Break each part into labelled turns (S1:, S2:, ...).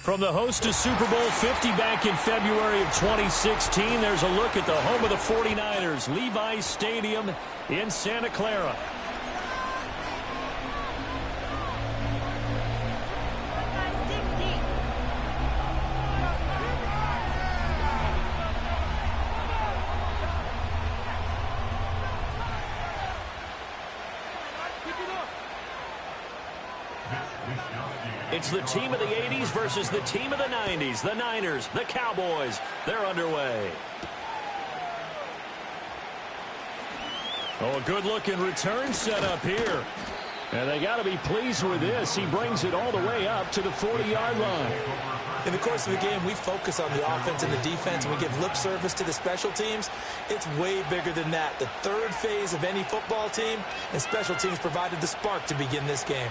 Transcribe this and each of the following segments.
S1: From the host to Super Bowl 50 back in February of 2016, there's a look at the home of the 49ers, Levi's Stadium in Santa Clara. It's the team of the 80s versus the team of the 90s. The Niners, the Cowboys, they're underway. Oh, a good-looking return set up here. And they got to be pleased with this. He brings it all the way up to the 40-yard line.
S2: In the course of the game, we focus on the offense and the defense, and we give lip service to the special teams. It's way bigger than that. The third phase of any football team, and special teams provided the spark to begin this game.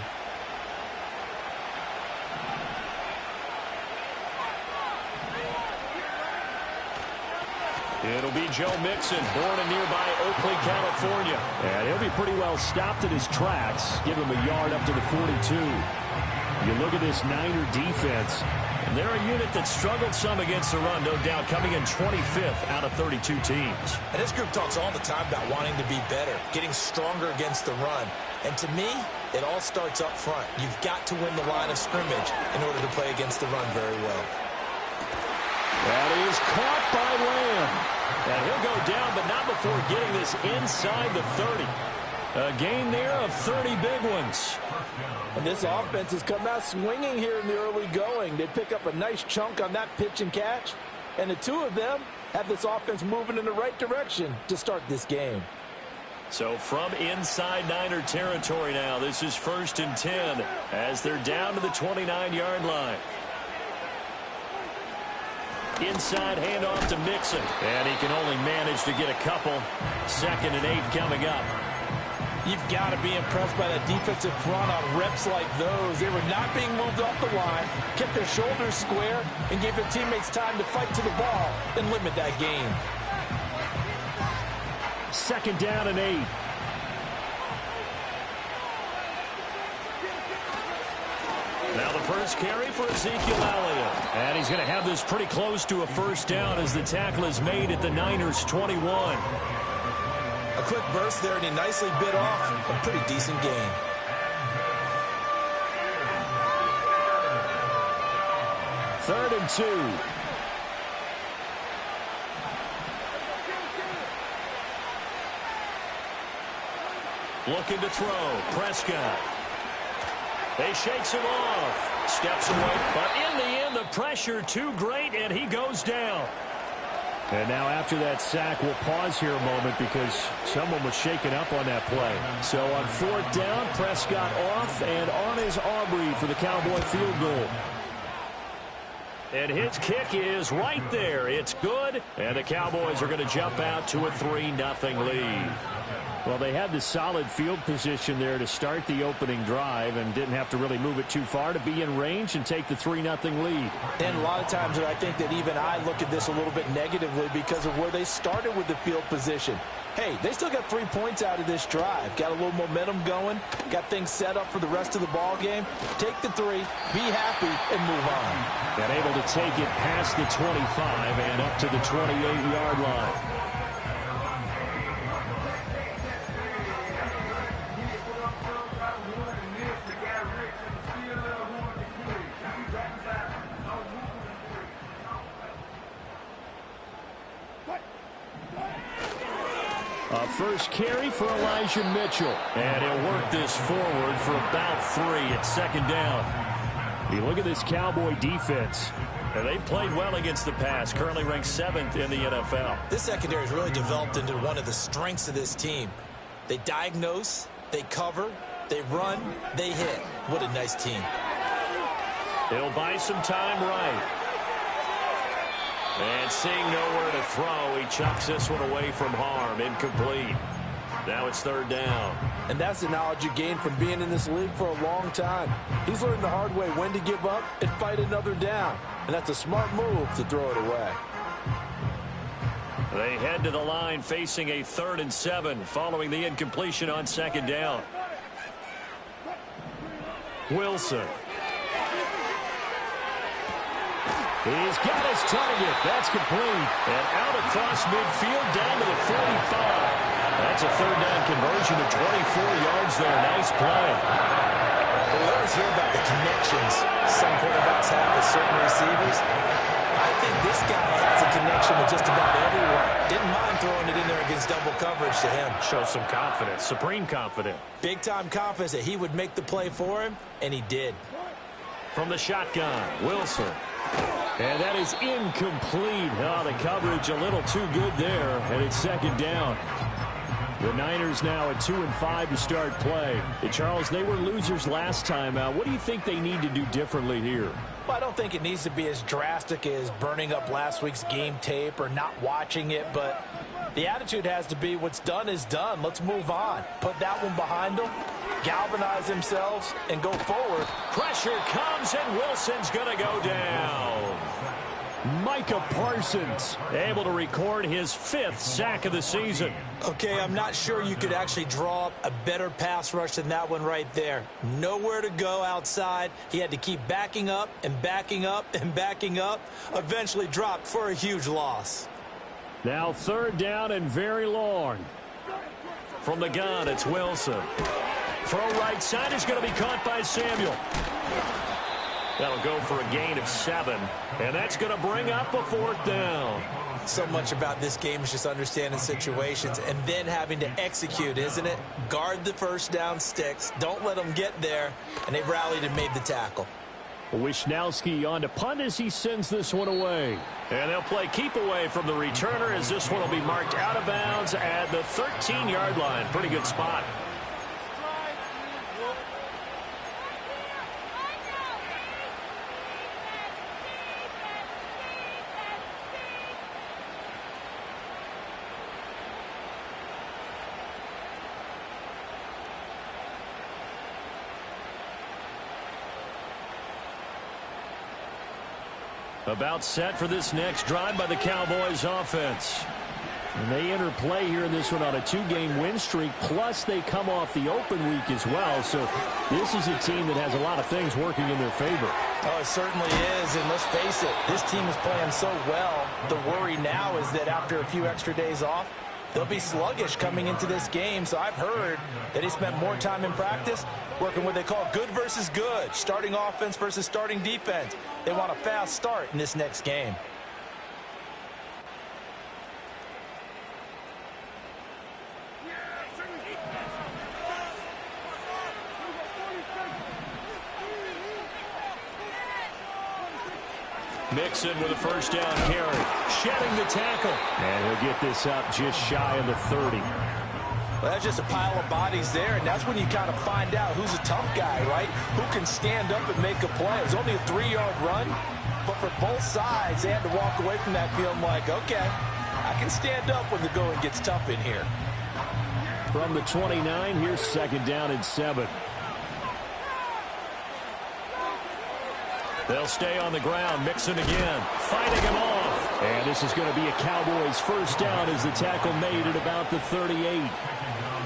S1: It'll be Joe Mixon, born in nearby Oakley, California. And he'll be pretty well stopped at his tracks. Give him a yard up to the 42. You look at this Niner defense, and they're a unit that struggled some against the run, no doubt, coming in 25th out of 32 teams.
S2: And this group talks all the time about wanting to be better, getting stronger against the run. And to me, it all starts up front. You've got to win the line of scrimmage in order to play against the run very well.
S1: That is caught by Lamb. And he'll go down, but not before getting this inside the 30. A gain there of 30 big ones.
S3: And this offense has come out swinging here in the early going. They pick up a nice chunk on that pitch and catch. And the two of them have this offense moving in the right direction to start this game.
S1: So from inside Niner territory now, this is 1st and 10 as they're down to the 29-yard line. Inside handoff to Mixon. And he can only manage to get a couple. 2nd and 8 coming up.
S3: You've got to be impressed by that defensive front on reps like those. They were not being moved off the line, kept their shoulders square, and gave their teammates time to fight to the ball and limit that gain.
S1: 2nd down and 8. Now the first carry for Ezekiel Elliott. And he's going to have this pretty close to a first down as the tackle is made at the Niners' 21.
S2: A quick burst there, and he nicely bit off a pretty decent gain.
S1: Third and 2. Looking to throw. Prescott. He shakes him off. Steps away. But in the end, the pressure too great, and he goes down. And now after that sack, we'll pause here a moment because someone was shaken up on that play. So on 4th down, Prescott off, and on is Aubrey for the Cowboy field goal. And his kick is right there. It's good, and the Cowboys are going to jump out to a 3-0 lead. Well, they had the solid field position there to start the opening drive and didn't have to really move it too far to be in range and take the 3-0 lead.
S3: And a lot of times I think that even I look at this a little bit negatively because of where they started with the field position. Hey, they still got 3 points out of this drive. Got a little momentum going. Got things set up for the rest of the ball game. Take the 3, be happy, and move on.
S1: And able to take it past the 25 and up to the 28-yard line. First carry for Elijah Mitchell. And he'll work this forward for about 3 at 2nd down. You look at this Cowboy defense. And they played well against the pass. Currently ranked 7th in the NFL.
S2: This secondary has really developed into one of the strengths of this team. They diagnose, they cover, they run, they hit. What a nice team.
S1: They'll buy some time right. And seeing nowhere to throw, he chucks this one away from harm. Incomplete. Now it's 3rd down.
S3: And that's the knowledge you gain from being in this league for a long time. He's learned the hard way when to give up and fight another down. And that's a smart move to throw it away.
S1: They head to the line facing a 3rd and 7 following the incompletion on 2nd down. Wilson. He's got his target. That's complete. And out across midfield down to the 45. That's a third down conversion to 24 yards there. Nice play.
S2: We always hear about the connections some quarterbacks have with certain receivers. I think this guy has a connection with just about everyone. Didn't mind throwing it in there against double coverage to him.
S1: Shows some confidence, supreme confidence.
S2: Big-time confidence that he would make the play for him, and he did.
S1: From the shotgun, Wilson. And that is incomplete. Oh, the coverage a little too good there, and it's second down. The Niners now at 2-5 to start play. Hey, Charles, they were losers last time out. What do you think they need to do differently here?
S3: Well, I don't think it needs to be as drastic as burning up last week's game tape or not watching it, but the attitude has to be what's done is done. Let's move on. Put that one behind them, galvanize themselves, and go forward.
S1: Pressure comes, and Wilson's going to go down. Micah Parsons able to record his 5th sack of the season.
S2: Okay, I'm not sure you could actually draw up a better pass rush than that one right there. Nowhere to go outside. He had to keep backing up and backing up and backing up. Eventually dropped for a huge loss.
S1: Now third down and very long. From the gun, it's Wilson. Throw right side is going to be caught by Samuel. That'll go for a gain of 7, and that's going to bring up a 4th down.
S2: So much about this game is just understanding situations and then having to execute, isn't it? Guard the first down sticks. Don't let them get there, and they rallied and made the tackle.
S1: Wishnowski on to punt as he sends this one away. And they'll play keep away from the returner as this one will be marked out of bounds at the 13-yard line. Pretty good spot. About set for this next drive by the Cowboys offense. And they enter play here in this one on a 2-game win streak, plus they come off the open week as well. So this is a team that has a lot of things working in their favor.
S3: Oh, it certainly is, and let's face it, this team is playing so well. The worry now is that after a few extra days off, they'll be sluggish coming into this game. So I've heard that he spent more time in practice working what they call good versus good, starting offense versus starting defense. They want a fast start in this next game.
S1: Mixon with a first down carry. Shedding the tackle. And he'll get this up just shy of the 30.
S3: Well, that's just a pile of bodies there, and that's when you kind of find out who's a tough guy, right? Who can stand up and make a play. It was only a 3-yard run, but for both sides, they had to walk away from that feeling like, okay, I can stand up when the going gets tough in here.
S1: From the 29, here's second down and 7. They'll stay on the ground. Mixon again, fighting him off. And this is going to be a Cowboys first down as the tackle made at about the 38.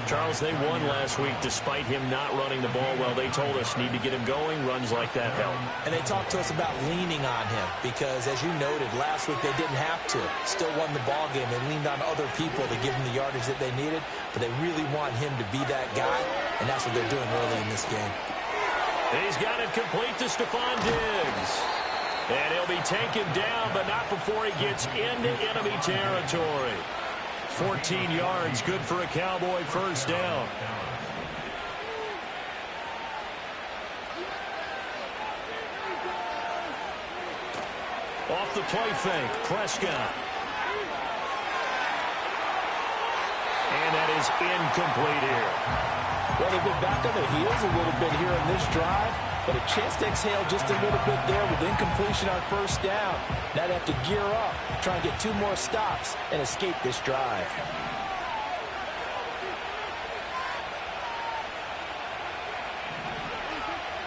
S1: Charles, they won last week despite him not running the ball well. They told us need to get him going. Runs like that help.
S2: And they talked to us about leaning on him because, as you noted, last week they didn't have to. Still won the ball game. They leaned on other people to give them the yardage that they needed, but they really want him to be that guy, and that's what they're doing early in this game.
S1: He's got it complete to Stephon Diggs. And he'll be taken down, but not before he gets into enemy territory. 14 yards, good for a Cowboy first down. Off the play fake, Prescott. And that is incomplete here.
S3: Well, they've been back on their heels a little bit here in this drive, but a chance to exhale just a little bit there with incompletion on first down. Now they have to gear up, try and get 2 more stops and escape this drive.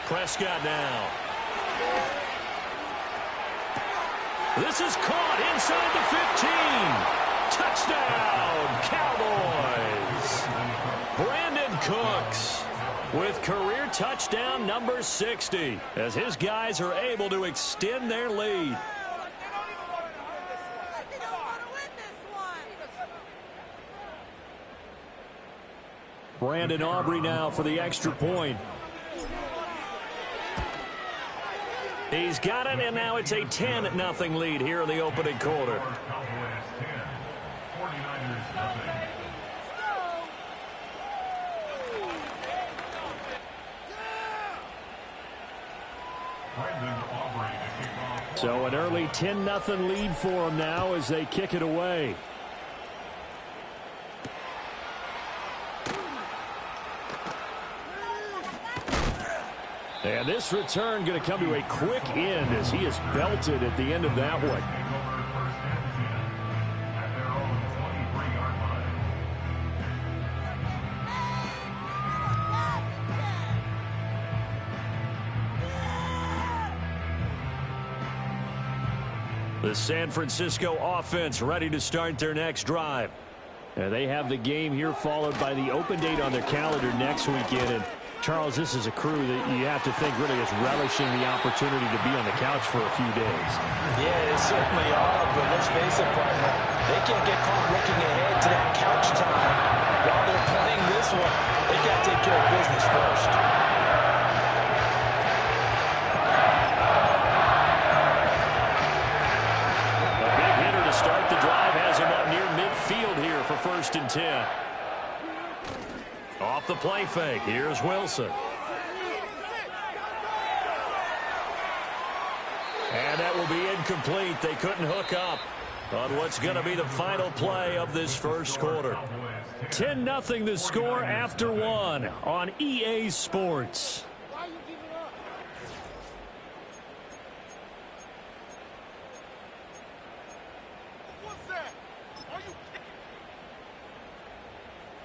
S1: Prescott now. This is caught inside the 15. Touchdown, Cowboys. Brandon Cooks with career touchdown number 60 as his guys are able to extend their lead. Brandon Aubrey now for the extra point. He's got it, and now it's a 10-0 lead here in the opening quarter. So an early 10-0 lead for them now as they kick it away. And this return going to come to a quick end as he is belted at the end of that one. The San Francisco offense ready to start their next drive. And they have the game here followed by the open date on their calendar next weekend. And Charles, this is a crew that you have to think really is relishing the opportunity to be on the couch for a few days.
S3: Yeah, they certainly are, but let's face it, partner, they can't get caught looking ahead to that couch time while they're playing this one. They got to take care of business first.
S1: A big hitter to start the drive has him up near midfield here for 1st and 10. Off the play fake, here's Wilson. And that will be incomplete. They couldn't hook up on what's going to be the final play of this first quarter. 10-0 the score after one on EA Sports.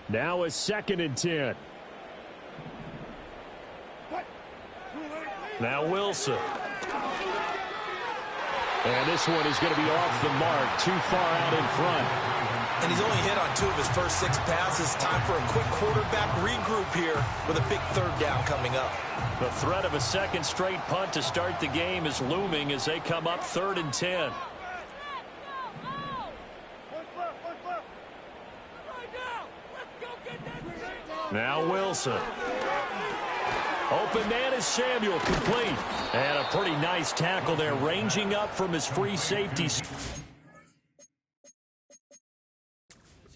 S1: Now a 2nd and 10. Now Wilson. And this one is going to be off the mark, too far out in front.
S2: And he's only hit on 2 of his first 6 passes. Time for a quick quarterback regroup here with a big 3rd down coming up.
S1: The threat of a 2nd straight punt to start the game is looming as they come up 3rd and 10. Now Wilson. Open man is Samuel, complete. And a pretty nice tackle there, ranging up from his free safety.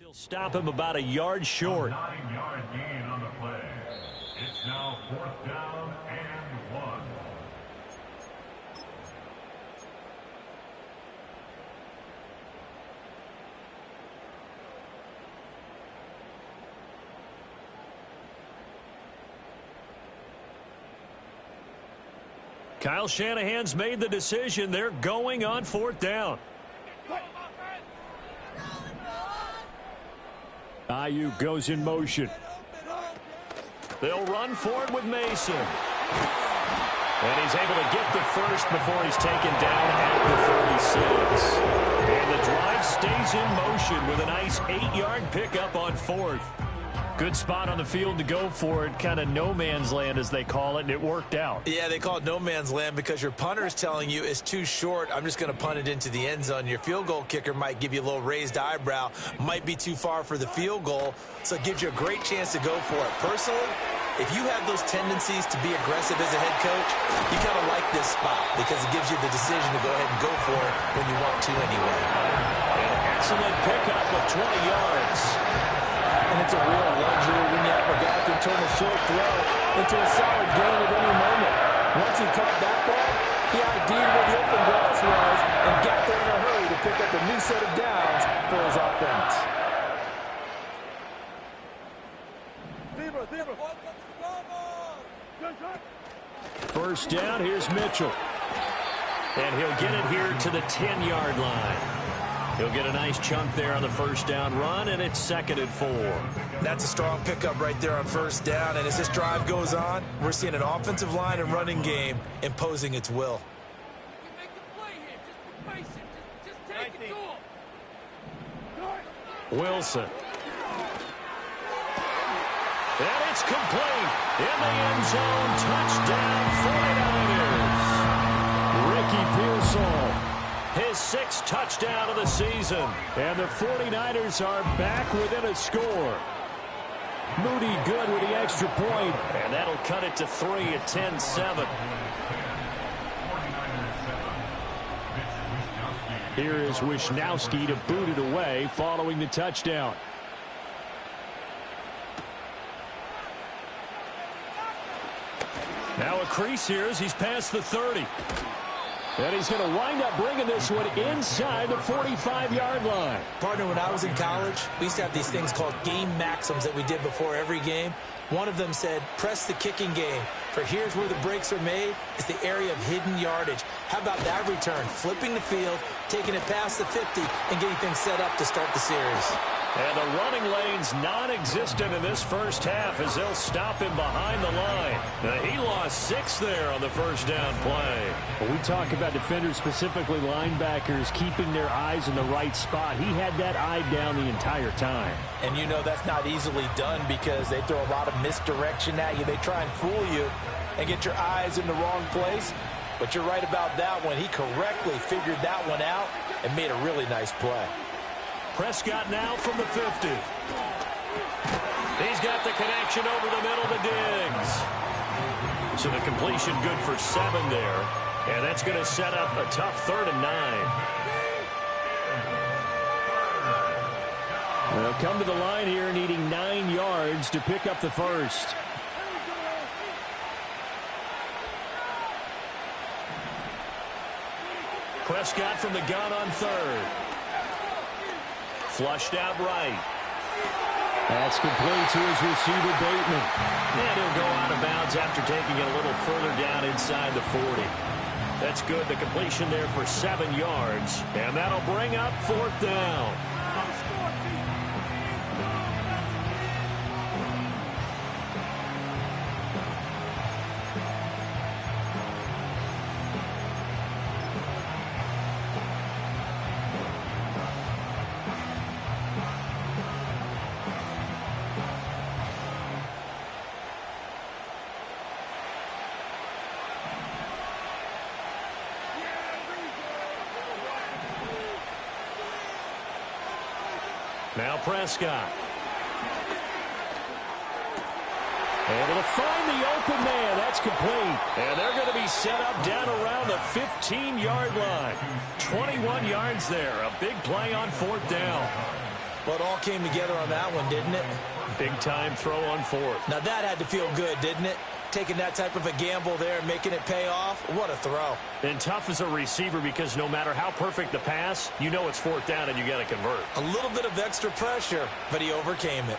S1: He'll stop him about a yard short.
S4: 9-yard gain on the play. It's now 4th down and 1.
S1: Kyle Shanahan's made the decision. They're going on 4th down. Ayuk goes in motion. They'll run for it with Mason. And he's able to get the first before he's taken down at the 36. And the drive stays in motion with a nice 8-yard pickup on 4th. Good spot on the field to go for it, kind of no man's land as they call it, and it worked out.
S2: Yeah, they call it no man's land because your punter is telling you it's too short. I'm just going to punt it into the end zone. Your field goal kicker might give you a little raised eyebrow, might be too far for the field goal, so it gives you a great chance to go for it. Personally, if you have those tendencies to be aggressive as a head coach, you kind of like this spot because it gives you the decision to go ahead and go for it when you want to anyway.
S1: An excellent pickup of 20 yards.
S3: And it's a real luxury when you have a guy who can turn a short throw into a solid gain at any moment. Once he caught that ball, he ID'd where the open grass was and got there in a hurry to pick up a new set of downs for his offense.
S1: First down, here's Mitchell. And he'll get it here to the 10-yard line. He'll get a nice chunk there on the first down run, and it's 2nd and 4.
S2: That's a strong pickup right there on first down, and as this drive goes on, we're seeing an offensive line and running game imposing its will.
S1: Wilson. And it's complete. In the end zone, touchdown 49ers. Ricky Pearsall. His 6th touchdown of the season. And the 49ers are back within a score. Moody good with the extra point. And that'll cut it to 3 at 10-7. Here is Wisnowski to boot it away following the touchdown. Now a crease here as he's past the 30. And he's going to wind up bringing this one inside the 45-yard line.
S2: Partner, when I was in college, we used to have these things called game maxims that we did before every game. One of them said, press the kicking game. For here's where the breaks are made. It's the area of hidden yardage. How about that return? Flipping the field, taking it past the 50, and getting things set up to start the series.
S1: And the running lane's non-existent in this first half as they'll stop him behind the line. He lost 6 there on the first down play. When we talk about defenders, specifically linebackers, keeping their eyes in the right spot, he had that eye down the entire time.
S3: And you know that's not easily done because they throw a lot of misdirection at you. They try and fool you and get your eyes in the wrong place. But you're right about that one. He correctly figured that one out and made a really nice play.
S1: Prescott now from the 50. He's got the connection over the middle to Diggs. So the completion good for 7 there. And that's going to set up a tough 3rd and 9. They'll come to the line here needing 9 yards to pick up the first. Prescott from the gun on 3rd. Flushed out right. That's complete to his receiver, Bateman. And he'll go out of bounds after taking it a little further down inside the 40. That's good. The completion there for 7 yards. And that'll bring up 4th down. Now Prescott. Able to find the open man. That's complete. And they're going to be set up down around the 15-yard line. 21 yards there. A big play on 4th down.
S2: Well, it all came together on that one, didn't it?
S1: Big-time throw on 4th.
S2: Now that had to feel good, didn't it? Taking that type of a gamble there and making it pay off. What a throw.
S1: And tough as a receiver because no matter how perfect the pass, you know it's 4th down and you got to convert.
S2: A little bit of extra pressure, but he overcame it.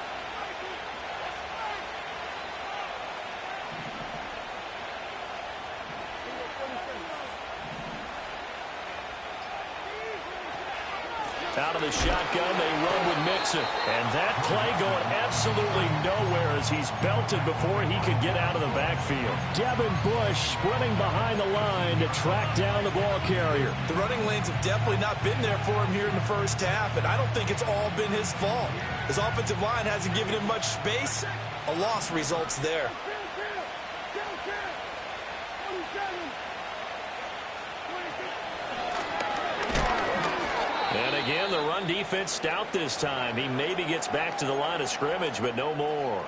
S1: Out of the shotgun, they run with Mixon. And that play going absolutely nowhere as he's belted before he could get out of the backfield. Devin Bush running behind the line to track down the ball carrier.
S2: The running lanes have definitely not been there for him here in the first half, and I don't think it's all been his fault. His offensive line hasn't given him much space. A loss results there.
S1: And again, the run defense stout this time. He maybe gets back to the line of scrimmage, but no more.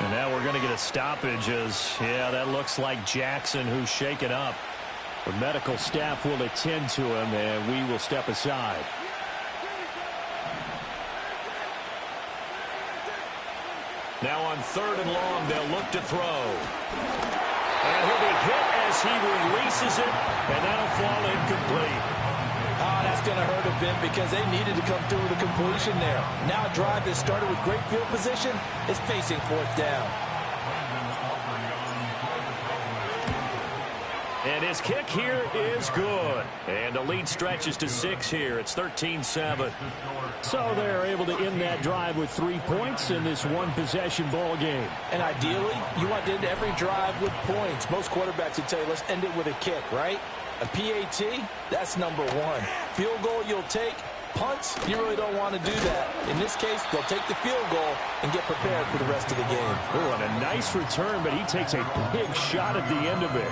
S1: And now we're going to get a stoppage as, yeah, that looks like Jackson who's shaken up. The medical staff will attend to him, and we will step aside. Now on 3rd and long, they'll look to throw. And he'll be hit as he releases it, and that'll fall incomplete.
S3: Oh, that's going to hurt a bit because they needed to come through with a completion there. Now a drive that started with great field position is facing 4th down.
S1: And his kick here is good. And the lead stretches to 6 here. It's 13-7. So they're able to end that drive with 3 points in this one-possession ball game.
S3: And ideally, you want to end every drive with points. Most quarterbacks would tell you, let's end it with a kick, right? A PAT, that's number 1. Field goal you'll take. Punts, you really don't want to do that. In this case, they'll take the field goal and get prepared for the rest of the game.
S1: Oh, and a nice return, but he takes a big shot at the end of it.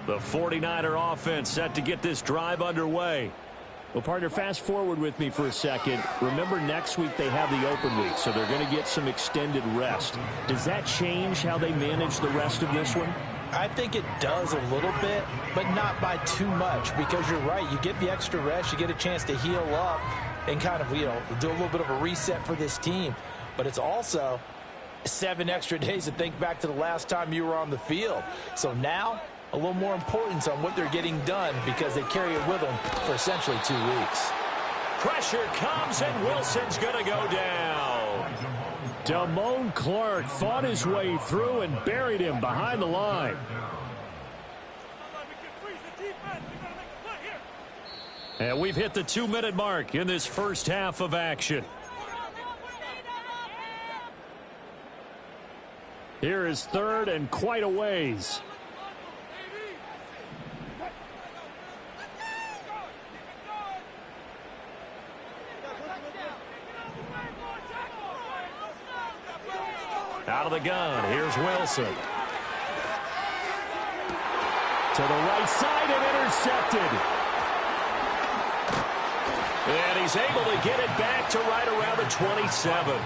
S1: The 49er offense set to get this drive underway. Well, partner, fast forward with me for a second. Remember, next week they have the open week, so they're going to get some extended rest. Does that change how they manage the rest of this one?
S3: I think it does a little bit, but not by too much, because you're right. You get the extra rest. You get a chance to heal up and kind of, do a little bit of a reset for this team. But it's also 7 extra days to think back to the last time you were on the field. So now, a little more importance on what they're getting done because they carry it with them for essentially 2 weeks.
S1: Pressure comes, and Wilson's going to go down. Damone Clark fought his way through and buried him behind the line. And we've hit the 2-minute mark in this first half of action. Here is third and quite a ways. Out of the gun, here's Wilson. To the right side and intercepted. And he's able to get it back to right around the 27.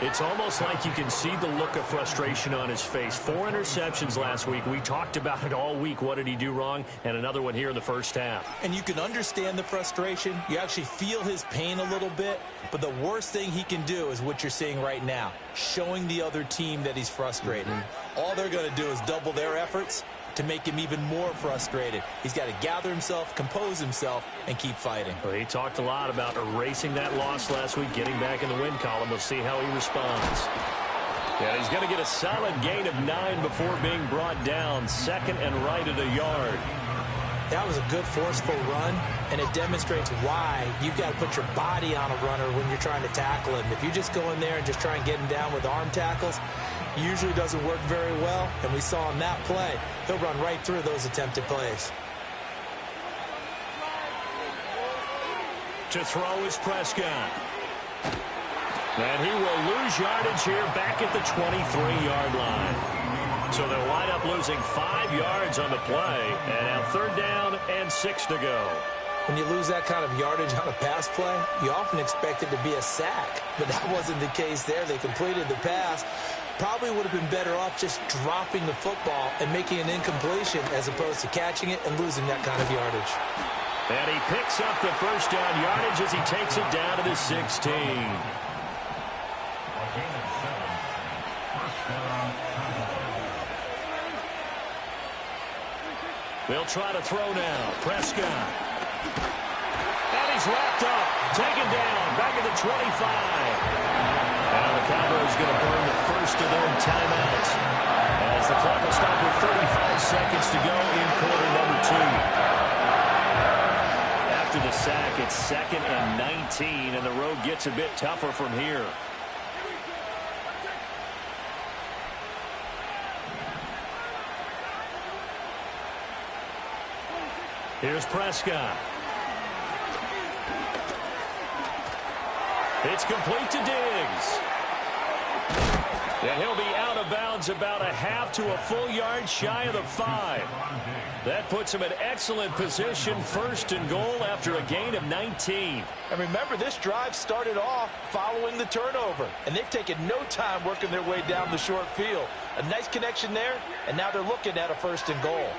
S1: It's almost like you can see the look of frustration on his face. 4 interceptions last week. We talked about it all week. What did he do wrong? And another one here in the first half.
S2: And you can understand the frustration. You actually feel his pain a little bit. But the worst thing he can do is what you're seeing right now, showing the other team that he's frustrated. All they're going to do is double their efforts to make him even more frustrated. He's got to gather himself, compose himself, and keep fighting.
S1: Well, he talked a lot about erasing that loss last week, getting back in the win column. We'll see how he responds. Yeah, he's going to get a solid gain of 9 before being brought down. Second and right at a yard.
S2: That was a good forceful run, and it demonstrates why you've got to put your body on a runner when you're trying to tackle him. If you just go in there and just try and get him down with arm tackles, usually doesn't work very well, and we saw on that play, he'll run right through those attempted plays.
S1: To throw is Prescott. And he will lose yardage here back at the 23-yard line. So they'll wind up losing 5 yards on the play, and now 3rd down and 6 to go.
S2: When you lose that kind of yardage on a pass play, you often expect it to be a sack, but that wasn't the case there. They completed the pass. Probably would have been better off just dropping the football and making an incompletion as opposed to catching it and losing that kind of yardage.
S1: And he picks up the first down yardage as he takes it down to the 16. They'll try to throw now. Prescott. And he's wrapped up. Taken down. Back at the 25. Now the Cowboys going to burn the first of their timeouts. As the clock will stop with 35 seconds to go in quarter number 2. After the sack, it's 2nd and 19, and the road gets a bit tougher from here. Here's Prescott. It's complete to Diggs. And he'll be out of bounds about a half to a full yard shy of the 5. That puts him in excellent position, 1st and goal after a gain of 19.
S3: And remember, this drive started off following the turnover, and they've taken no time working their way down the short field. A nice connection there, and now they're looking at a 1st and goal.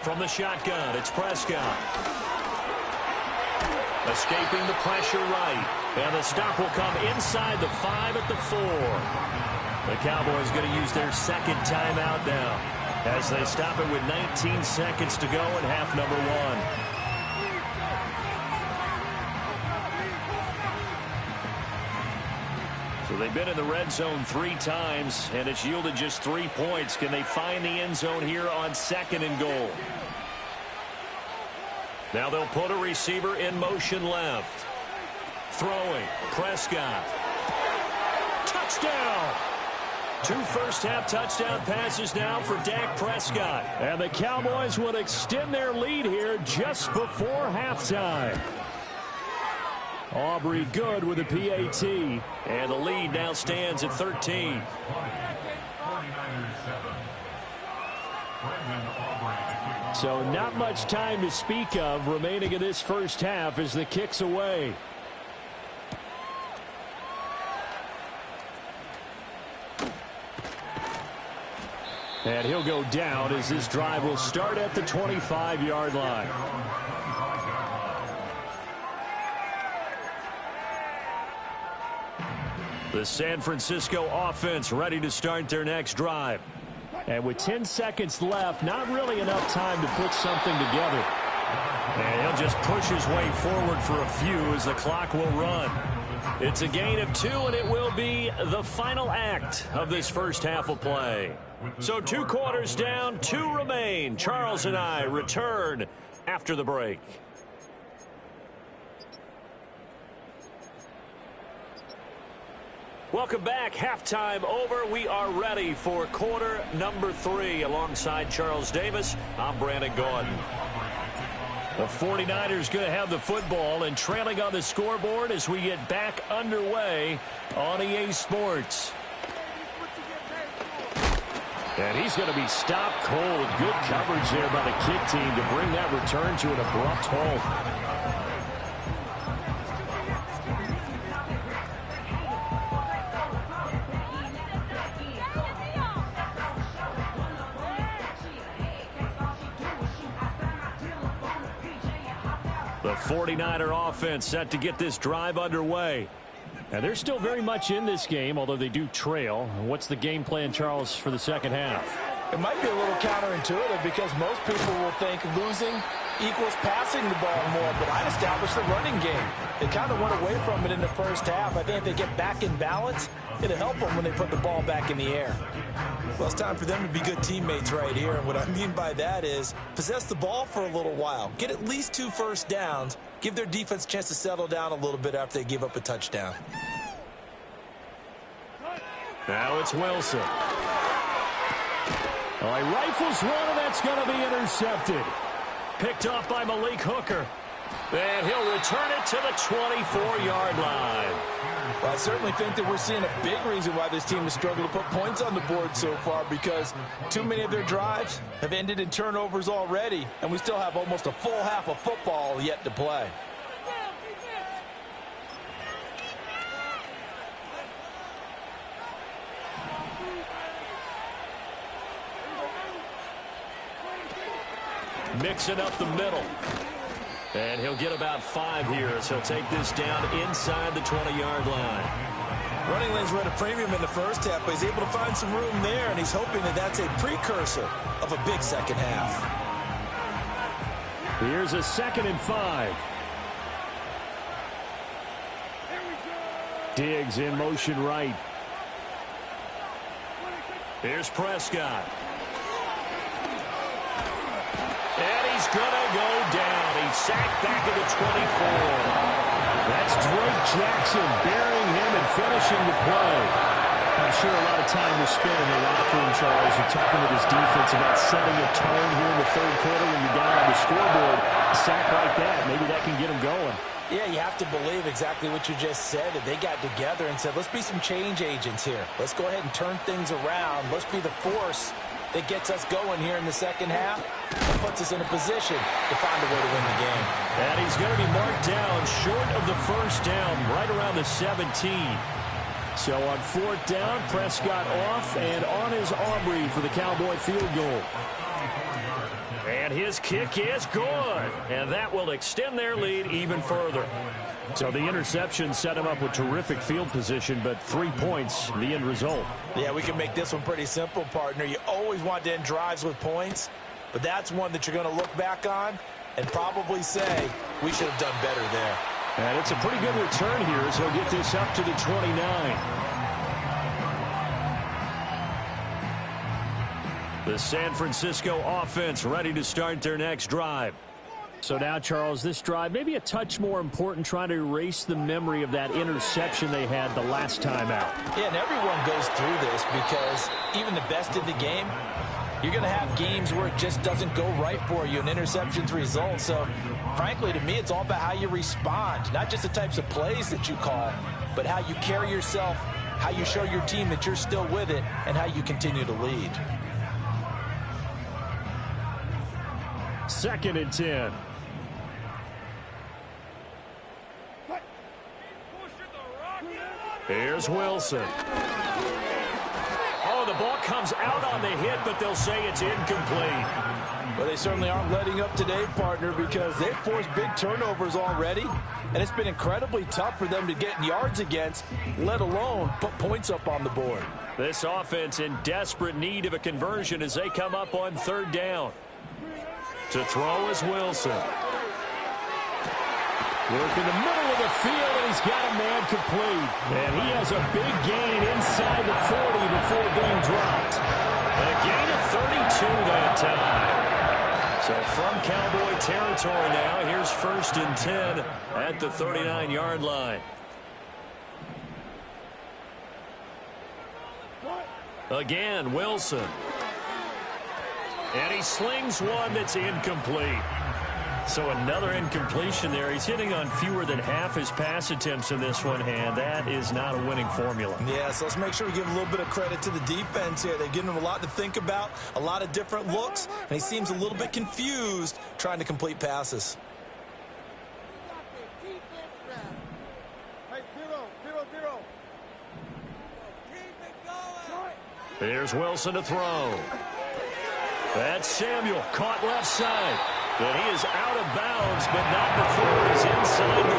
S1: From the shotgun, it's Prescott. Escaping the pressure right. And the stop will come inside the 5 at the 4. The Cowboys going to use their 2nd timeout now as they stop it with 19 seconds to go in half number 1. So they've been in the red zone 3 times, and it's yielded just 3 points. Can they find the end zone here on 2nd and goal? Now they'll put a receiver in motion left. Throwing. Prescott. Touchdown! 2 first-half touchdown passes now for Dak Prescott. And the Cowboys will extend their lead here just before halftime. Aubrey good with a PAT. And the lead now stands at 13. So not much time to speak of remaining in this first half as the kick's away. And he'll go down as this drive will start at the 25-yard line. The San Francisco offense ready to start their next drive. And with 10 seconds left, not really enough time to put something together. And he'll just push his way forward for a few as the clock will run. It's a gain of 2, and it will be the final act of this first half of play. So 2 quarters down, 2 remain. Charles and I return after the break. Welcome back. Halftime over. We are ready for quarter number 3. Alongside Charles Davis, I'm Brandon Gordon. The 49ers going to have the football and trailing on the scoreboard as we get back underway on EA Sports. And he's going to be stopped cold. Good coverage there by the kick team to bring that return to an abrupt halt. The 49er offense set to get this drive underway. And they're still very much in this game, although they do trail. What's the game plan, Charles, for the second half?
S3: It might be a little counterintuitive because most people will think losing equals passing the ball more, but I'd establish the running game. They kind of went away from it in the first half. I think if they get back in balance, it'll help them when they put the ball back in the air.
S2: Well, it's time for them to be good teammates right here. And what I mean by that is possess the ball for a little while. Get at least 2 first downs. Give their defense a chance to settle down a little bit after they give up a touchdown.
S1: Now it's Wilson. Oh, he rifles one, and that's going to be intercepted. Picked off by Malik Hooker. And he'll return it to the 24-yard line.
S3: Well, I certainly think that we're seeing a big reason why this team has struggled to put points on the board so far, because too many of their drives have ended in turnovers already, and we still have almost a full half of football yet to play.
S1: Mixing up the middle. And he'll get about 5 here, so he'll take this down inside the 20-yard line.
S2: Running lanes were at a premium in the first half, but he's able to find some room there, and he's hoping that that's a precursor of a big second half.
S1: Here's a 2nd and 5. Diggs in motion right. Here's Prescott. And he's going to go down. He's sacked back at the 24. That's Drake Jackson burying him and finishing the play. I'm sure a lot of time was spent in the locker room, Charles. You're talking with his defense about setting a tone here in the third quarter when you're down on the scoreboard. A sack like that, maybe that can get him going.
S3: Yeah, you have to believe exactly what you just said, that they got together and said, let's be some change agents here. Let's go ahead and turn things around. Let's be the force that gets us going here in the second half and puts us in a position to find a way to win the game.
S1: And he's going to be marked down short of the first down, right around the 17. So on 4th down, Prescott off, and on is Aubrey for the Cowboy field goal. And his kick is good, and that will extend their lead even further. So the interception set him up with terrific field position, but 3 points, the end result.
S3: Yeah, we can make this one pretty simple, partner. You always want to end drives with points, but that's one that you're going to look back on and probably say, we should have done better there.
S1: And it's a pretty good return here as he'll get this up to the 29. The San Francisco offense ready to start their next drive. So now, Charles, this drive maybe a touch more important, trying to erase the memory of that interception they had the last time out.
S3: Yeah, and everyone goes through this because even the best in the game, you're going to have games where it just doesn't go right for you, and interceptions result. So, frankly, to me, it's all about how you respond, not just the types of plays that you call, but how you carry yourself, how you show your team that you're still with it, and how you continue to lead.
S1: 2nd and 10. Here's Wilson. Oh, the ball comes out on the hit, but they'll say it's incomplete.
S3: Well, they certainly aren't letting up today, partner, because they've forced big turnovers already, and it's been incredibly tough for them to get yards against, let alone put points up on the board.
S1: This offense in desperate need of a conversion as they come up on 3rd down. To throw is Wilson. Work in the middle of the field, and he's got a man complete. And he has a big gain inside the 40 before being dropped. A gain of 32 that time. So from Cowboy territory now, here's 1st and 10 at the 39-yard line. Again, Wilson. And he slings one that's incomplete. So another incompletion there. He's hitting on fewer than half his pass attempts in this one, and that is not a winning formula.
S2: Yeah, so let's make sure we give a little bit of credit to the defense here. They've given him a lot to think about, a lot of different looks, and he seems a little bit confused trying to complete passes.
S1: Here's Wilson to throw. That's Samuel, caught left side. And he is out of bounds, but not before he's inside the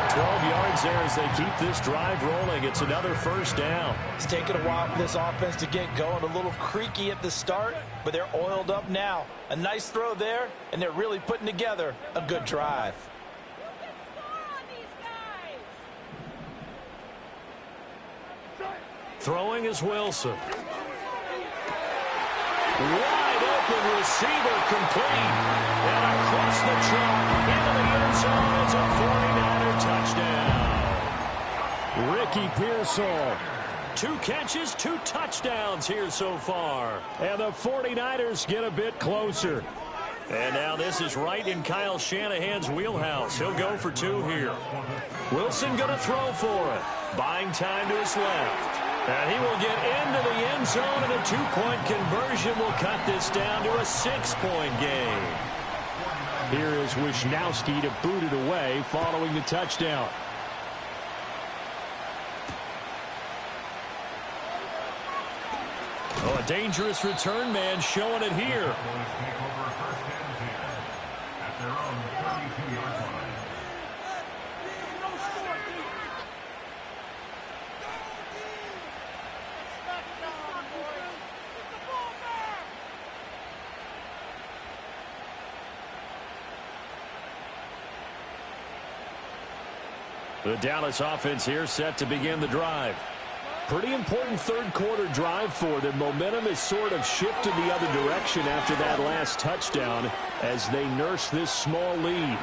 S1: 30. 12 yards there as they keep this drive rolling. It's another 1st down.
S3: It's taken a while for this offense to get going. A little creaky at the start, but they're oiled up now. A nice throw there, and they're really putting together a good drive.
S1: Throwing is Wilson. Wide open receiver complete. And across the chalk into the end zone. It's a 49er touchdown. Ricky Pearsall. 2 catches, 2 touchdowns here so far. And the 49ers get a bit closer. And now this is right in Kyle Shanahan's wheelhouse. He'll go for 2 here. Wilson going to throw for it. Buying time to his left. And he will get into the end zone, and a 2-point conversion will cut this down to a 6-point game. Here is Wisnowski to boot it away following the touchdown. Oh, a dangerous return man showing it here. The Dallas offense here set to begin the drive. Pretty important 3rd quarter drive for them. Momentum has sort of shifted the other direction after that last touchdown as they nurse this small lead.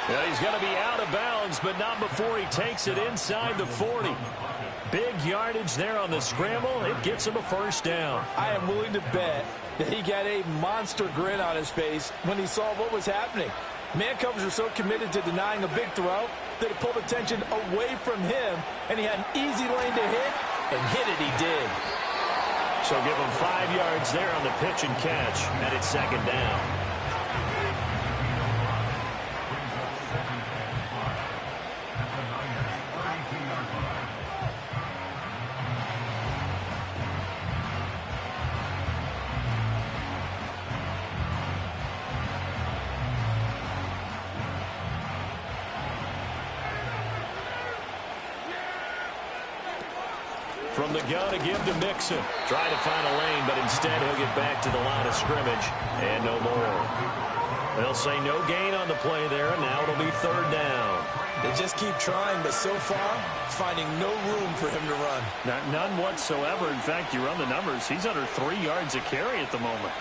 S1: Well, he's going to be out of bounds, but not before he takes it inside the 40. Big yardage there on the scramble. It gets him a 1st down.
S3: I am willing to bet that he got a monster grin on his face when he saw what was happening. Man covers are so committed to denying a big throw that it pulled attention away from him, and he had an easy lane to hit, and hit it he did.
S1: So give him 5 yards there on the pitch and catch, and it's 2nd down. From the gun to give to Mixon. Try to find a lane, but instead he'll get back to the line of scrimmage and no more. They'll say no gain on the play there, and now it'll be 3rd down.
S2: They just keep trying, but so far, finding no room for him to run.
S1: None whatsoever. In fact, you run the numbers. He's under 3 yards a carry at the moment.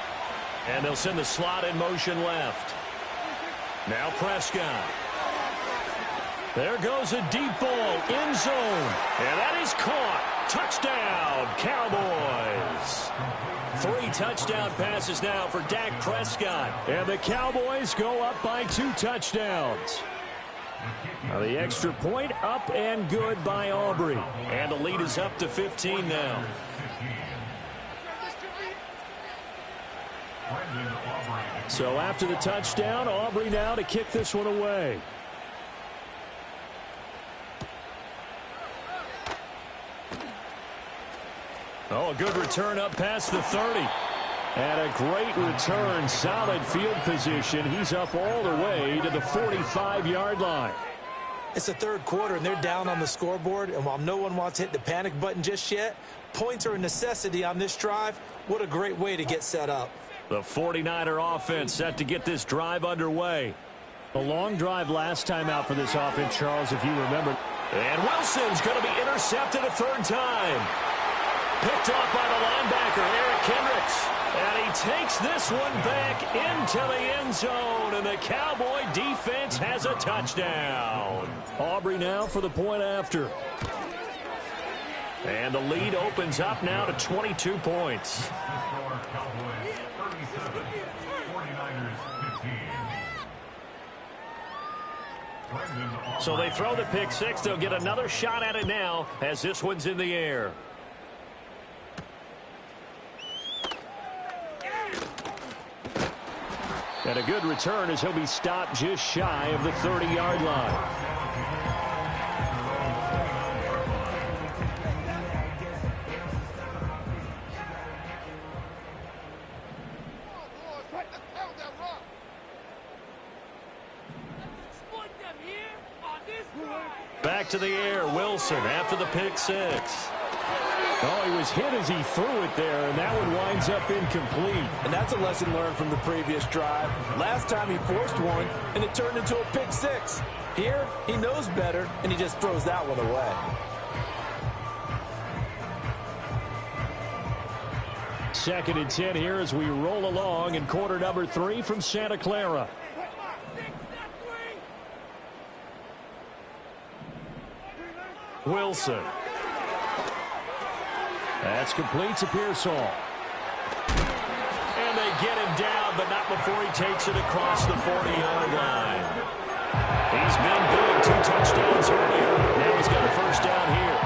S1: And they'll send the slot in motion left. Now Prescott. There goes a deep ball, end zone. And that is caught. Touchdown, Cowboys. 3 touchdown passes now for Dak Prescott. And the Cowboys go up by 2 touchdowns. Now the extra point up and good by Aubrey. And the lead is up to 15 now. So after the touchdown, Aubrey now to kick this one away. Oh, a good return up past the 30. And a great return, solid field position. He's up all the way to the 45-yard line.
S2: It's the third quarter, and they're down on the scoreboard. And while no one wants to hit the panic button just yet, points are a necessity on this drive. What a great way to get set up.
S1: The 49er offense set to get this drive underway. A long drive last time out for this offense, Charles, if you remember. And Wilson's going to be intercepted a third time. Picked off by the linebacker, Eric Kendricks. And he takes this one back into the end zone, and the Cowboy defense has a touchdown. Aubrey now for the point after. And the lead opens up now to 22 points. So they throw the pick six. They'll get another shot at it now as this one's in the air. And a good return as he'll be stopped just shy of the 30-yard line. Back to the air, Wilson after the pick six. Oh, he was hit as he threw it there, and that one winds up incomplete.
S3: And that's a lesson learned from the previous drive. Last time he forced one, and it turned into a pick six. Here, he knows better, and he just throws that one away.
S1: Second and 10 here as we roll along in quarter number 3 from Santa Clara. Wilson. That's complete to Pearsall. And they get him down, but not before he takes it across the 40-yard line. He's been big, 2 touchdowns earlier. Now he's got a first down here.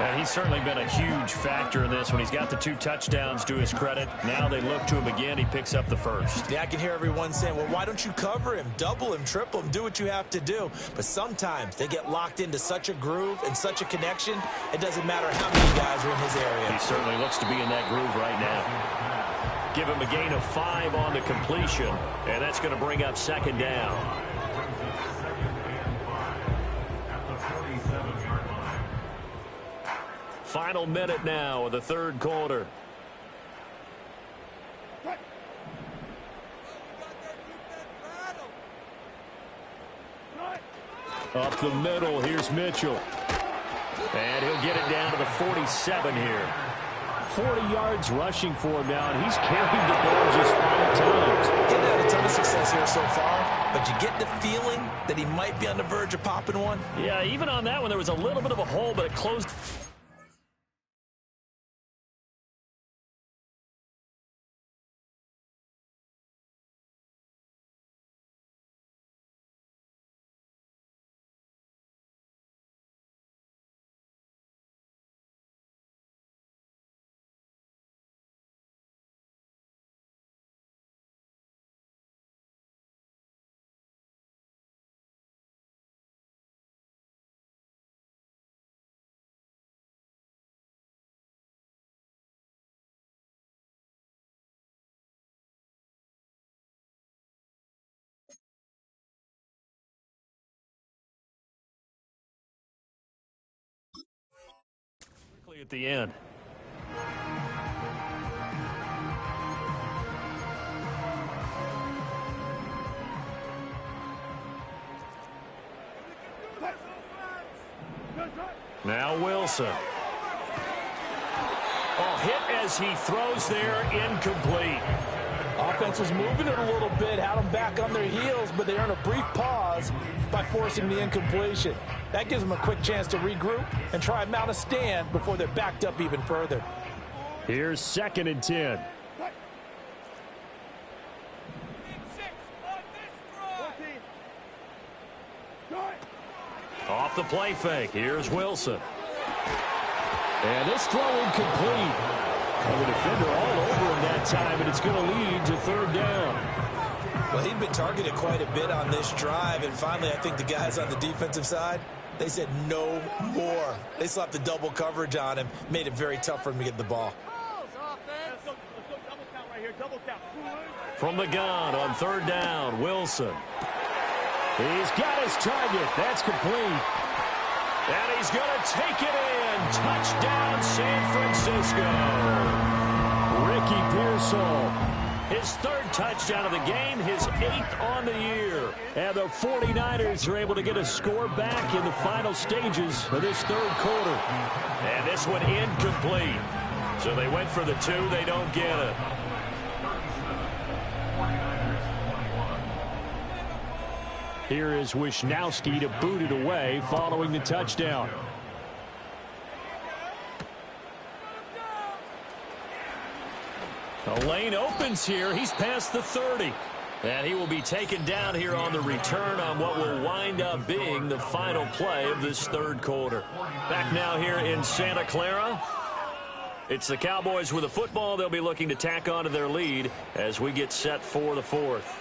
S1: And he's certainly been a huge factor in this when he's got the 2 touchdowns to his credit. Now they look to him again. He picks up the first.
S2: Yeah, I can hear everyone saying, well, why don't you cover him, double him, triple him, do what you have to do. But sometimes they get locked into such a groove and such a connection, it doesn't matter how many guys are in his area.
S1: He certainly looks to be in that groove right now. Give him a gain of 5 on the completion, and that's going to bring up second down. Final minute now of the third quarter. Up the middle, here's Mitchell. And he'll get it down to the 47 here. 40 yards rushing for him now, and he's carried the ball just 5 times.
S2: He's had a ton of success here so far, but you get the feeling that he might be on the verge of popping one.
S1: Yeah, even on that one, there was a little bit of a hole, but it closed. At the end. Now Wilson. Oh, hit as he throws there, incomplete.
S3: Offense was moving it a little bit, had them back on their heels, but they earn a brief pause by forcing the incompletion. That gives them a quick chance to regroup and try and mount a stand before they're backed up even further.
S1: Here's second and 10. Off the play fake. Here's Wilson. And this throw incomplete. Well, the defender all over him that time, and it's going to lead to third down.
S2: Well, he'd been targeted quite a bit on this drive, and finally I think the guys on the defensive side, they said no more. They slapped the double coverage on him, made it very tough for him to get the ball.
S1: From the gun on third down, Wilson. He's got his target. That's complete. And he's going to take it in. Touchdown, San Francisco. Ricky Pearsall. His third touchdown of the game, his 8th on the year. And the 49ers are able to get a score back in the final stages of this third quarter. And this one incomplete. So they went for the 2. They don't get it. Here is Wisnowski to boot it away following the touchdown. The lane opens here. He's past the 30. And he will be taken down here on the return on what will wind up being the final play of this third quarter. Back now here in Santa Clara. It's the Cowboys with the football. They'll be looking to tack on to their lead as we get set for the fourth.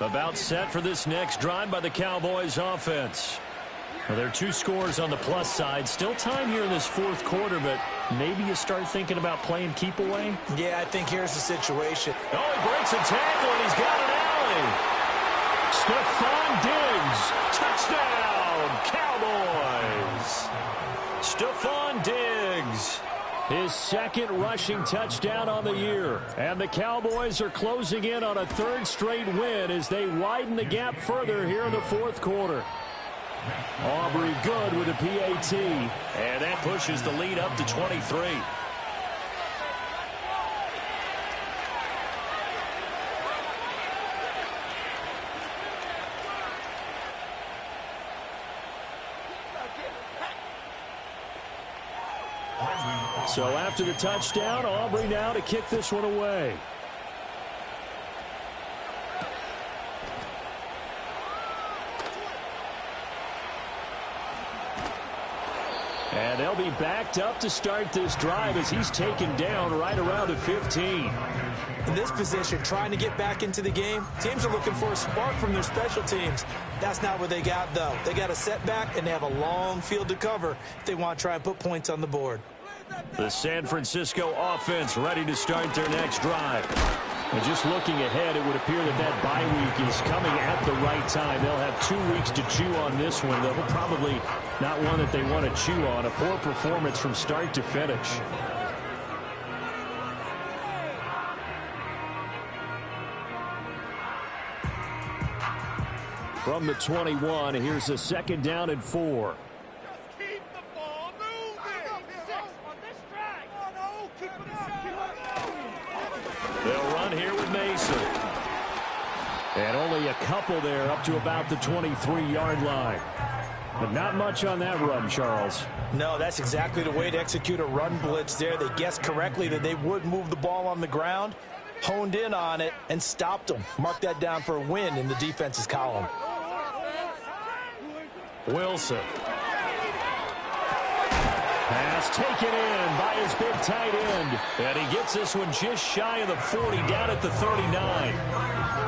S1: About set for this next drive by the Cowboys offense. Well, there are 2 scores on the plus side. Still time here in this fourth quarter, but maybe you start thinking about playing keep away.
S2: Yeah, I think here's the situation.
S1: Oh, he breaks a tackle, and he's got an alley. Stephon Diggs. Touchdown, Cowboys. Stephon Diggs. His 2nd rushing touchdown on the year. And the Cowboys are closing in on a 3rd straight win as they widen the gap further here in the fourth quarter. Aubrey good with a PAT. And that pushes the lead up to 23. So after the touchdown, Aubrey now to kick this one away. And they'll be backed up to start this drive as he's taken down right around the 15.
S2: In this position, trying to get back into the game, teams are looking for a spark from their special teams. That's not what they got, though. They got a setback, and they have a long field to cover if they want to try and put points on the board.
S1: The San Francisco offense ready to start their next drive. And just looking ahead, it would appear that that bye week is coming at the right time. They'll have 2 weeks to chew on this one, though probably not one that they want to chew on. A poor performance from start to finish. From the 21, here's a 2nd down and 4. They'll run here with Mason. And only a couple there up to about the 23-yard line. But not much on that run, Charles.
S3: No, that's exactly the way to execute a run blitz there. They guessed correctly that they would move the ball on the ground, honed in on it, and stopped them. Mark that down for a win in the defense's column.
S1: Wilson. Pass taken in by his big tight end. And he gets this one just shy of the 40, down at the 39.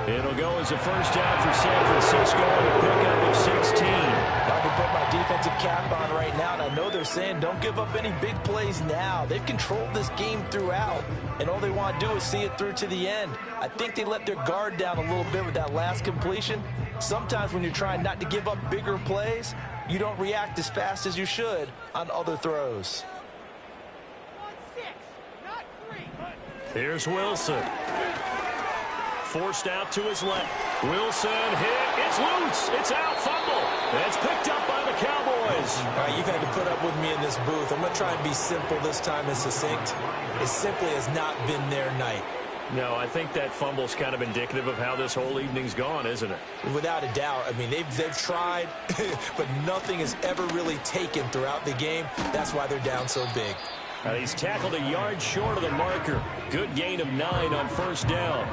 S1: It'll go as a first down for San Francisco and a pickup of 16.
S3: I can put my defensive cap on right now, and I know they're saying don't give up any big plays now. They've controlled this game throughout, and all they want to do is see it through to the end. I think they let their guard down a little bit with that last completion. Sometimes when you're trying not to give up bigger plays, you don't react as fast as you should on other throws.
S1: Here's Wilson. Forced out to his left. Wilson hit. It's loose. It's out. Fumble. It's picked up by the Cowboys.
S2: All right, you've had to put up with me in this booth. I'm going to try and be simple this time and succinct. It simply has not been their night.
S1: No, I think that fumble's kind of indicative of how this whole evening's gone, isn't it?
S2: Without a doubt. I mean, they've tried, but nothing has ever really taken throughout the game. That's why they're down so big.
S1: He's tackled a yard short of the marker. Good gain of 9 on first down.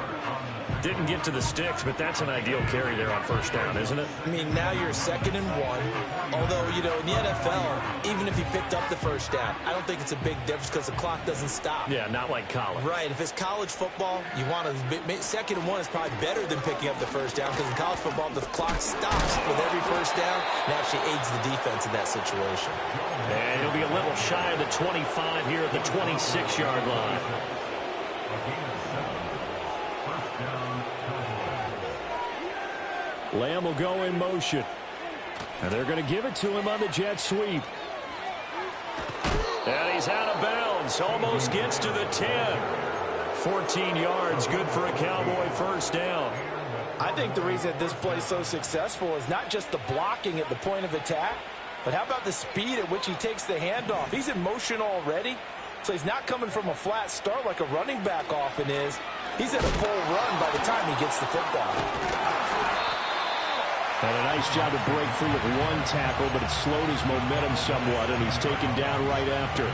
S1: Didn't get to the sticks, but that's an ideal carry there on first down, isn't it?
S2: I mean, now you're 2nd and 1. Although, you know, in the NFL, even if he picked up the first down, I don't think it's a big difference because the clock doesn't stop.
S1: Yeah, not like college.
S2: Right. If it's college football, you want to 2nd and 1 is probably better than picking up the first down because in college football, the clock stops with every first down and actually aids the defense in that situation.
S1: And he'll be a little shy of the 25 here at the 26-yard line. Lamb will go in motion. And they're going to give it to him on the jet sweep. And he's out of bounds. Almost gets to the 10. 14 yards. Good for a Cowboy first down.
S3: I think the reason that this play is so successful is not just the blocking at the point of attack, but how about the speed at which he takes the handoff? He's in motion already, so he's not coming from a flat start like a running back often is. He's at a full run by the time he gets the football.
S1: And a nice job to break free of one tackle, but it slowed his momentum somewhat, and he's taken down right after.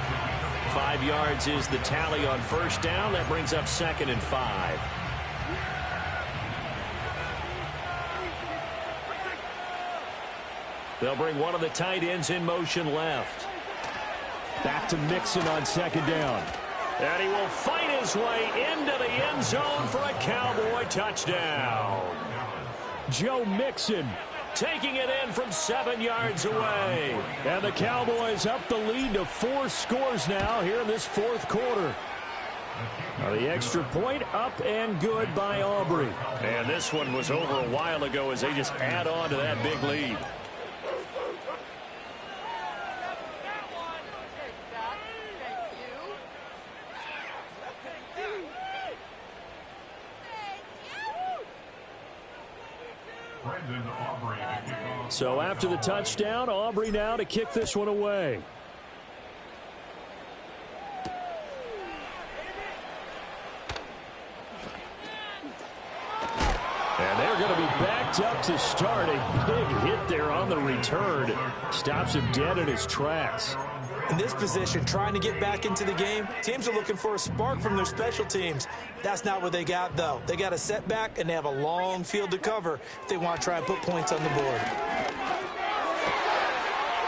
S1: 5 yards is the tally on first down. That brings up 2nd and 5. They'll bring one of the tight ends in motion left. Back to Mixon on 2nd down. And he will fight his way into the end zone for a Cowboy touchdown. Joe Mixon taking it in from 7 yards away. And the Cowboys up the lead to 4 scores now here in this 4th quarter. The extra point up and good by Aubrey. And this one was over a while ago as they just add on to that big lead. So after the touchdown, Aubrey now to kick this one away. And they're going to be backed up to start. A big hit there on the return. Stops him dead in his tracks.
S2: In this position, trying to get back into the game, teams are looking for a spark from their special teams. That's not what they got, though. They got a setback, and they have a long field to cover if they want to try and put points on the board.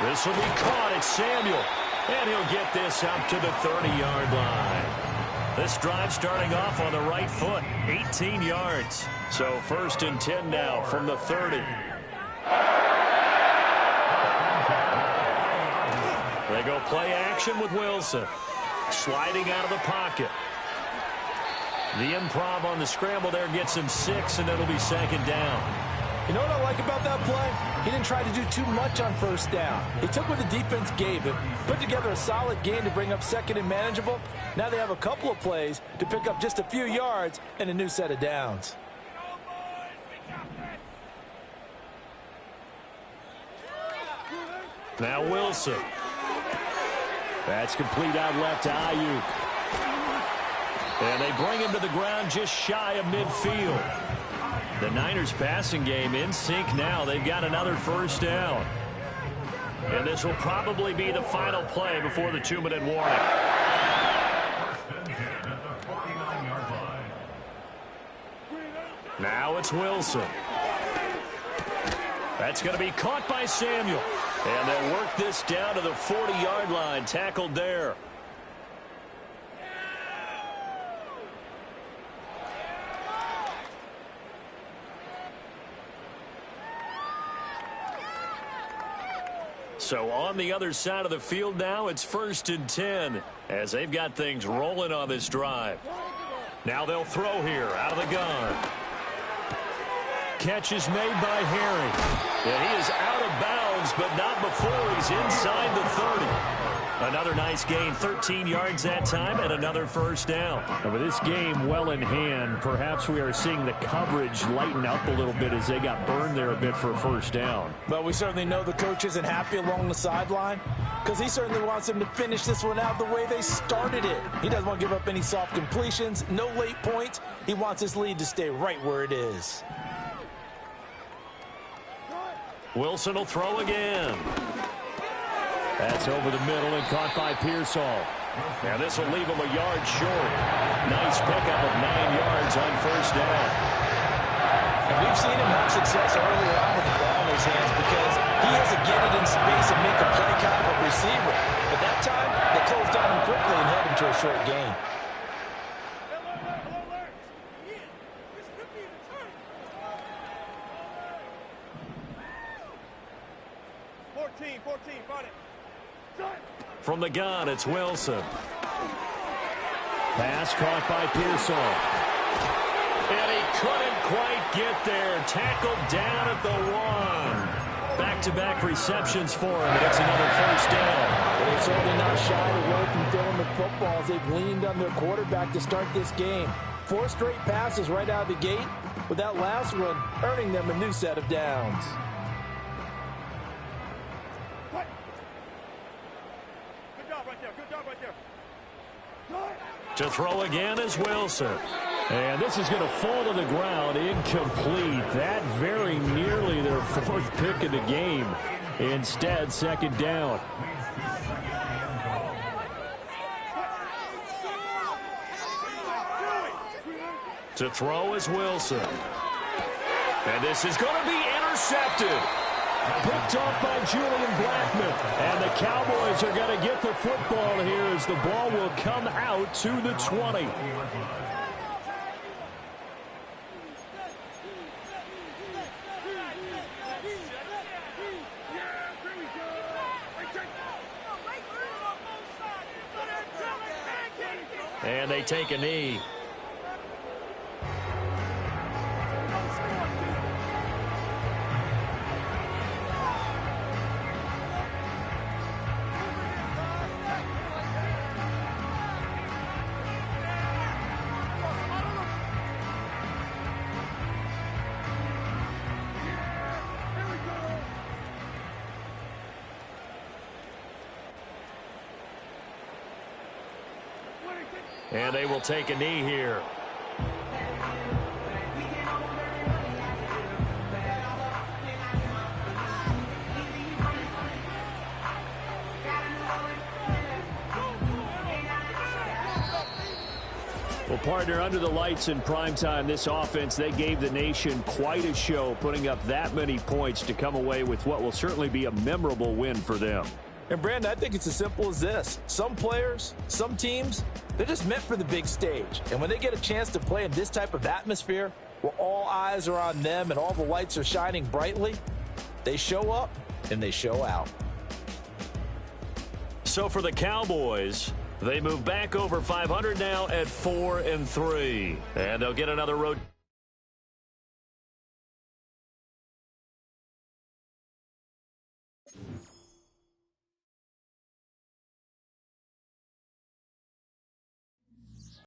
S1: This will be caught. It's Samuel. And he'll get this up to the 30-yard line. This drive starting off on the right foot. 18 yards. So 1st and 10 now from the 30. They go play action with Wilson. Sliding out of the pocket. The improv on the scramble there gets him 6, and it'll be 2nd down.
S3: You know what I like about that play? He didn't try to do too much on first down. He took what the defense gave him, put together a solid game to bring up 2nd and manageable. Now they have a couple of plays to pick up just a few yards and a new set of downs.
S1: Now Wilson. That's complete out left to Ayuk. And they bring him to the ground just shy of midfield. The Niners passing game in sync now. They've got another first down. And this will probably be the final play before the 2-minute warning. Now it's Wilson. That's going to be caught by Samuel. And they'll work this down to the 40-yard line. Tackled there. So on the other side of the field now, it's 1st and 10 as they've got things rolling on this drive. Now they'll throw here out of the gun. Catch is made by Harry. And he is out of bounds, but not before he's inside the 30. Another nice gain, 13 yards that time, and another first down. And with this game well in hand, perhaps we are seeing the coverage lighten up a little bit as they got burned there a bit for a first down.
S3: But we certainly know the coach isn't happy along the sideline because he certainly wants them to finish this one out the way they started it. He doesn't want to give up any soft completions, no late points. He wants his lead to stay right where it is.
S1: Wilson will throw again. That's over the middle and caught by Pearsall. Now this will leave him a yard short. Nice pickup of 9 yards on first down.
S3: And we've seen him have success earlier on with the ball in his hands because he has to get it in space and make a play kind of a receiver. But that time, they closed on him quickly and held him to a short gain.
S1: From the gun, it's Wilson. Pass caught by Pearsall. And he couldn't quite get there. Tackled down at the 1. Back-to-back receptions for him, and it's another first down.
S3: But they've certainly not shied away from throwing the football as they've leaned on their quarterback to start this game. 4 straight passes right out of the gate, with that last one earning them a new set of downs.
S1: To throw again is Wilson. And this is going to fall to the ground, incomplete. That very nearly their 4th pick of the game. Instead, second down. To throw is Wilson. And this is going to be intercepted. Picked off by Julian Blackman. And the Cowboys are going to get the football here as the ball will come out to the 20. And they take a knee. And they will take a knee here. Well, partner, under the lights in primetime, this offense, they gave the nation quite a show, putting up that many points to come away with what will certainly be a memorable win for them.
S3: And, Brandon, I think it's as simple as this. Some players, some teams, they're just meant for the big stage. And when they get a chance to play in this type of atmosphere, where all eyes are on them and all the lights are shining brightly, they show up and they show out.
S1: So for the Cowboys, they move back over 500 now at 4-3. And they'll get another road.